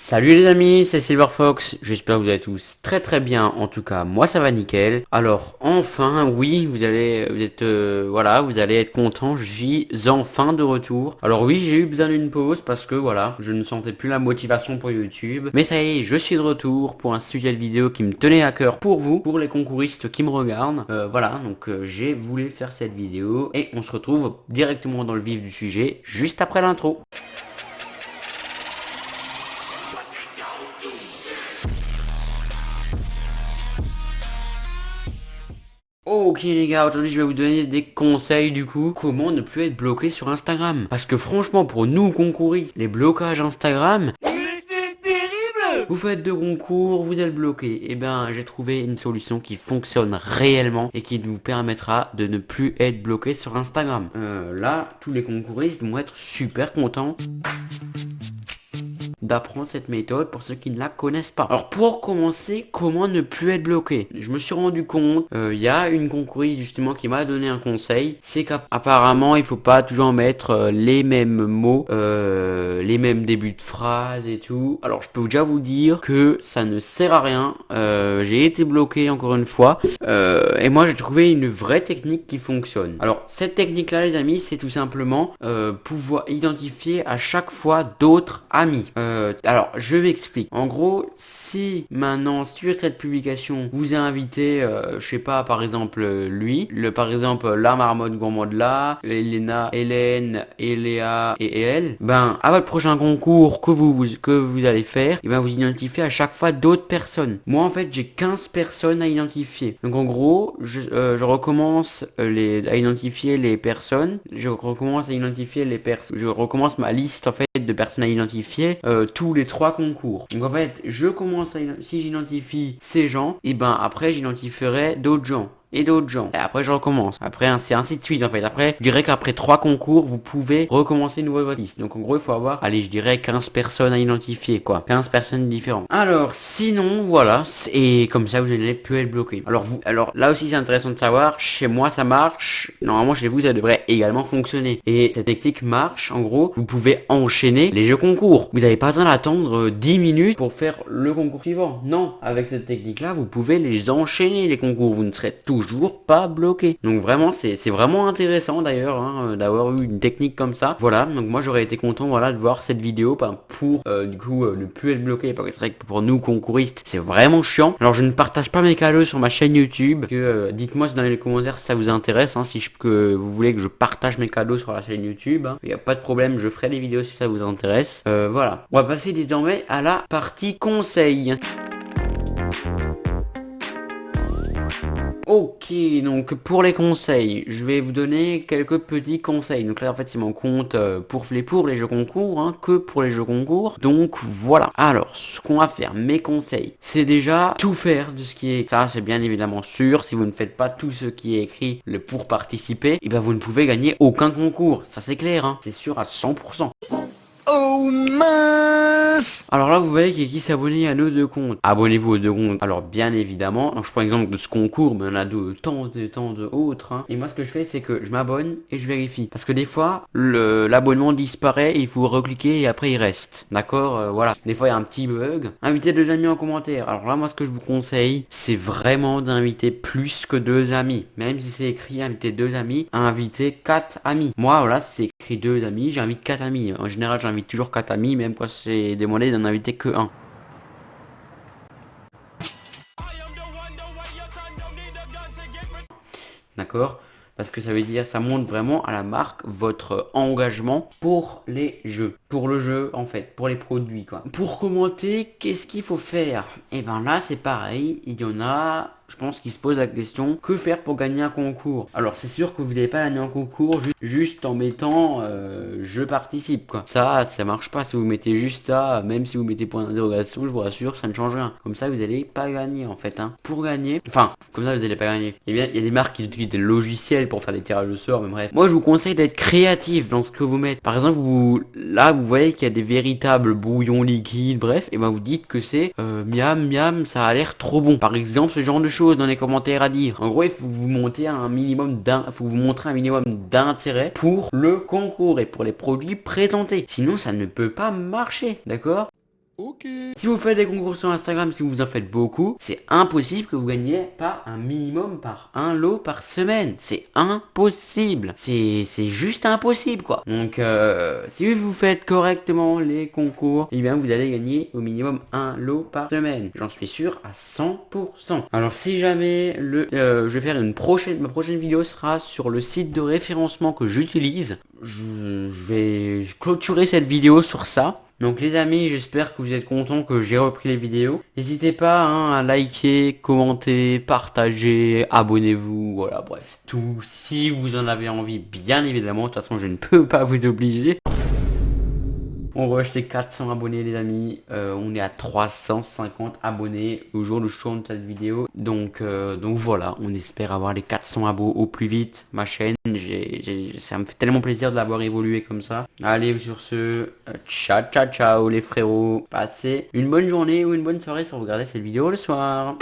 Salut les amis, c'est Silverfox, j'espère que vous allez tous très bien, en tout cas moi ça va nickel. Alors enfin oui, vous allez être content, je suis enfin de retour. Alors oui, j'ai eu besoin d'une pause parce que voilà, je ne sentais plus la motivation pour YouTube. Mais ça y est, je suis de retour pour un sujet de vidéo qui me tenait à cœur pour vous, pour les concouristes qui me regardent. J'ai voulu faire cette vidéo et on se retrouve directement dans le vif du sujet juste après l'intro. Ok les gars, aujourd'hui je vais vous donner des conseils du coup, comment ne plus être bloqué sur Instagram. Parce que franchement pour nous concouristes, les blocages Instagram, c'est terrible. Vous faites de concours, vous êtes bloqué. Et ben j'ai trouvé une solution qui fonctionne réellement et qui vous permettra de ne plus être bloqué sur Instagram. Là, tous les concouristes vont être super contents d'apprendre cette méthode pour ceux qui ne la connaissent pas. Alors pour commencer, comment ne plus être bloqué? Je me suis rendu compte, il y a une concouriste justement qui m'a donné un conseil, c'est qu'apparemment il faut pas toujours mettre les mêmes mots, les mêmes débuts de phrases et tout. Alors je peux déjà vous dire que ça ne sert à rien. J'ai été bloqué encore une fois et moi j'ai trouvé une vraie technique qui fonctionne. Alors cette technique là les amis, c'est tout simplement pouvoir identifier à chaque fois d'autres amis. Alors, je m'explique. En gros, si maintenant, sur cette publication, vous invitez, je sais pas, par exemple, par exemple, la marmotte gourmande là, Elena, Hélène, Eléa et elle, ben, à votre prochain concours que vous allez faire, et ben, vous identifiez à chaque fois d'autres personnes. Moi, en fait, j'ai 15 personnes à identifier. Donc, en gros, je recommence à identifier les personnes. Je recommence ma liste, en fait, de personnes à identifier tous les 3 concours. Donc en fait, si j'identifie ces gens, et ben après j'identifierai d'autres gens. Et d'autres gens. Et après je recommence. Après c'est ainsi de suite en fait. Après, je dirais qu'après 3 concours, vous pouvez recommencer une nouvelle liste. Donc en gros, il faut avoir, allez, je dirais 15 personnes à identifier quoi. 15 personnes différentes. Alors, sinon, voilà. Et comme ça, vous n'allez plus être bloqué. Alors là aussi c'est intéressant de savoir. Chez moi, ça marche. Normalement, chez vous, ça devrait également fonctionner. Et cette technique marche. En gros, vous pouvez enchaîner les jeux concours. Vous n'avez pas besoin d'attendre 10 minutes pour faire le concours suivant. Non. Avec cette technique-là, vous pouvez les enchaîner les concours. Vous ne serez toujours pas bloqué. Donc vraiment c'est vraiment intéressant d'ailleurs d'avoir eu une technique comme ça. Voilà, donc moi j'aurais été content de voir cette vidéo pour ne plus être bloqué, parce que c'est vrai que pour nous concouristes c'est vraiment chiant. Alors je ne partage pas mes cadeaux sur ma chaîne YouTube, dites-moi dans les commentaires si ça vous intéresse, que vous voulez que je partage mes cadeaux sur la chaîne YouTube, il n'y a pas de problème, je ferai des vidéos si ça vous intéresse. Voilà, on va passer désormais à la partie conseils. Ok, donc pour les conseils, je vais vous donner quelques petits conseils. Donc là en fait c'est mon compte pour les jeux concours, que pour les jeux concours. Donc voilà. Alors ce qu'on va faire, mes conseils, c'est déjà tout faire de ce qui est. Ça c'est bien évidemment sûr. Si vous ne faites pas tout ce qui est écrit pour participer, et ben vous ne pouvez gagner aucun concours. Ça c'est clair, c'est sûr à 100%. Oh mince! Alors là vous voyez qu'il y a qui s'abonner à nos 2 comptes. Abonnez-vous aux 2 comptes. Alors bien évidemment, donc je prends l'exemple de ce concours, mais on a tant de autres. Et moi ce que je fais c'est que je m'abonne et je vérifie. Parce que des fois l'abonnement disparaît et il faut recliquer et après il reste. D'accord, voilà. Des fois il y a un petit bug. Invitez 2 amis en commentaire. Alors là moi ce que je vous conseille, c'est vraiment d'inviter plus que 2 amis. Même si c'est écrit inviter 2 amis, invitez 4 amis. Moi voilà, si c'est écrit 2 amis, j'invite 4 amis. En général j'invite toujours 4 amis, même quand c'est demandé d'en inviter que 1. D'accord? Parce que ça veut dire, ça montre vraiment à la marque votre engagement pour les jeux. Pour le jeu, en fait, pour les produits, quoi. Pour commenter, qu'est-ce qu'il faut faire? Et ben là, c'est pareil, il y en a, je pense, qui se posent la question, que faire pour gagner un concours? Alors, c'est sûr que vous n'allez pas gagner un concours juste en mettant je participe, quoi. Ça marche pas. Si vous mettez juste ça, même si vous mettez point d'interrogation, je vous rassure, ça ne change rien. Comme ça, vous n'allez pas gagner, en fait, Pour gagner, enfin, comme ça, vous n'allez pas gagner. Eh bien, il y a des marques qui utilisent des logiciels pour faire des tirages au sort, mais bref. Moi, je vous conseille d'être créatif dans ce que vous mettez. Par exemple, vous voyez qu'il y a des véritables bouillons liquides, bref, et ben vous dites que c'est miam miam, ça a l'air trop bon. Par exemple, ce genre de choses dans les commentaires à dire. En gros, il faut vous montrer un minimum d'intérêt pour le concours et pour les produits présentés. Sinon, ça ne peut pas marcher, d'accord? Ok. Si vous faites des concours sur Instagram, si vous en faites beaucoup, c'est impossible que vous gagniez pas un minimum par un lot par semaine. C'est impossible. C'est juste impossible, quoi. Donc, si vous faites correctement les concours, eh bien, vous allez gagner au minimum un lot par semaine. J'en suis sûr à 100%. Alors, si jamais je vais faire ma prochaine vidéo sera sur le site de référencement que j'utilise. Je vais clôturer cette vidéo sur ça. Donc les amis, j'espère que vous êtes contents que j'ai repris les vidéos. N'hésitez pas à liker, commenter, partager, abonnez-vous, voilà, bref, tout si vous en avez envie, bien évidemment. De toute façon, je ne peux pas vous obliger. On va acheter 400 abonnés les amis, on est à 350 abonnés au jour où je tourne cette vidéo, donc voilà, on espère avoir les 400 abos au plus vite, ma chaîne, ça me fait tellement plaisir de l'avoir évolué comme ça. Allez, sur ce, ciao ciao ciao les frérots, passez une bonne journée ou une bonne soirée si vous regardez cette vidéo le soir.